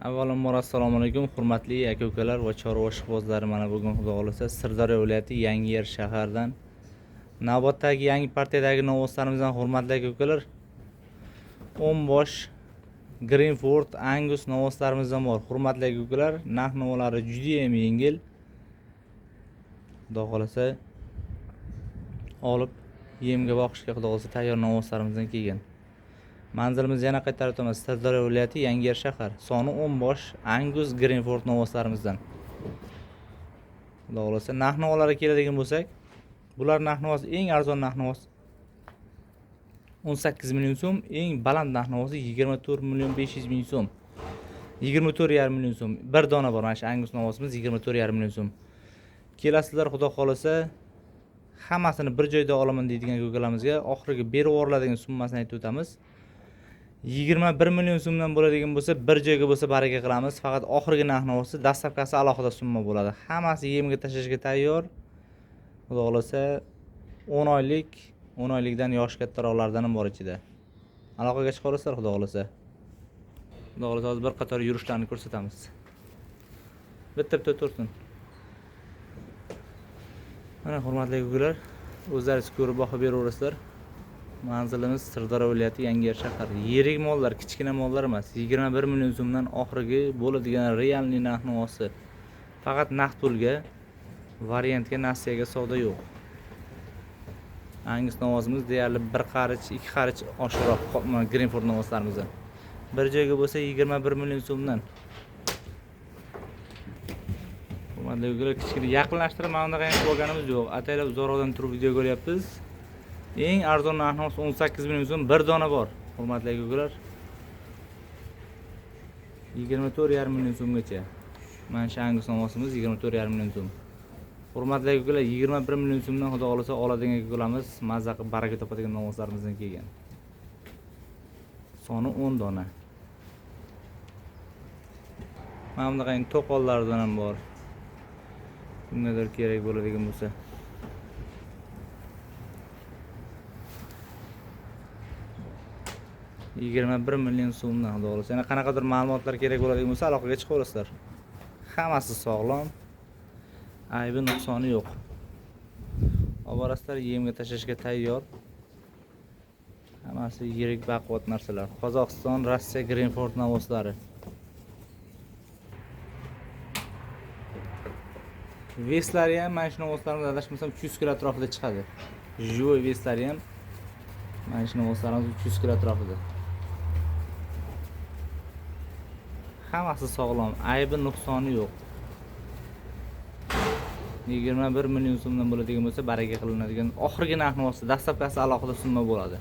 Avvalambor assalomu alaykum hurmatli aka-ukalar va chorva ishqibozlari. Mana bugun xudo xolasa Sirdaryo viloyati Yangiyer shahardan navbatdagi yangi partiyadagi novoslarimizdan hurmatli aka-ukalar 10 bosh Greenford Angus novoslarimizdan bor. Hurmatli aka-ukalar, narx-navolar juda ham yengil. Xudo xolasa olib yemga boqishga xudo xolasa tayyor novoslarimizdan kelgan. Manzilimiz yana qaytarib o'tamiz. Sirdaryo viloyati Yangiyer shahar. Soni 10 bosh Angus Greenford novoslarimizdan. Xudo xolasa narx-navolarga keladigan bo'lsak, bular narx-navosi eng arzon narx-navosi 18 million so'm, eng baland narx-navosi 24 million 500 ming so'm. 24,5 million so'm. Bir dona bor. Mana shu Angus novosimiz 24,5 million so'm. Kelasizlar xudo xolasa hammasini bir joyda olaman deydigan ko'kalarimizga oxiriga berib yuboriladigan summasini aytib o'tamiz. 21 million so'mdan bo'ladigan bo'lsa, bir joyga bo'lsa baraka qilamiz. Faqat oxirgi narx-navosi dastlabkasi alohida summa bo'ladi. Hammasi yemga tashlashga tayyor. Xudo xolasa 10 oylikdan yosh kattaroqlardan ham bor ichida. Aloqaga chiqa olasizlar xudo xolasa. Xudo xolasa hozir bir qator yurishlarni ko'rsatamiz. Bitta tursin. Mana hurmatli aka-ukalar, o'zlaringiz ko'rib baho beraverasizlar. Manzilimiz Sirdaryo viloyati Yangiyer shahar. Yirik mollar, kichkina mollar emas. 21 million so'mdan oxirgi bo'ladigan realniy narx-navosi. Faqat naqd pulga, variantga, nasiyaga savdo yo'q. Angus novosimiz deyarli 1 qarich, 2 qarich oshiqroq Greenford novoslarimizdan. Bir joyga bo'lsa 21 million so'mdan. Hurmatli aka-ukalar, kichkina yaqinlashtirib mana bunaqa qilib olganimiz yo'q. Ataylab uzoqdan turib video ko'ryapmiz. Eng arzon narx-navos 18 million so'm, bir dona bor. Hurmatli aka-ukalar, 24,5 million so'mgacha. Mana shu Angus novosimiz 24,5 million so'm. Hurmatli aka-ukalar, 21 million so'mdan xudo xolasa oladigan aka-ukalarimiz mazza qilib baraka topadigan novoslarimizdan kelgan. Soni 10 dona. Mana bunaqa to'qollardan ham bor. Kimgadir kerak bo'ladigan bo'lsa. $21 million so'mdan xudo xolasa. Yana qanaqadir ma'lumotlar kerak bo'ladigan bo'lsa aloqaga chiqa olasizlar. Hammasi sog'lom. Aybi nuqsoni yo'q. Oborasizlar, yemga tashlashga tayyor. Hammasi yirik baquvvat narsalar. Qozog'iston, Rossiya Greenford novoslari. Veslari ham mana shu novoslarimiz adashmasam 300 kg atrofida chiqadi. Живой veslari ham mana shu novoslarimiz 300 kg atrofida. Hammasi sog'lom, aybi nuqsoni yo'q. 21 million so'mdan bo'ladigan bo'lsa baraka qilinadigan oxirgi narx-navosi dastlabkasi alohida summa bo'ladi.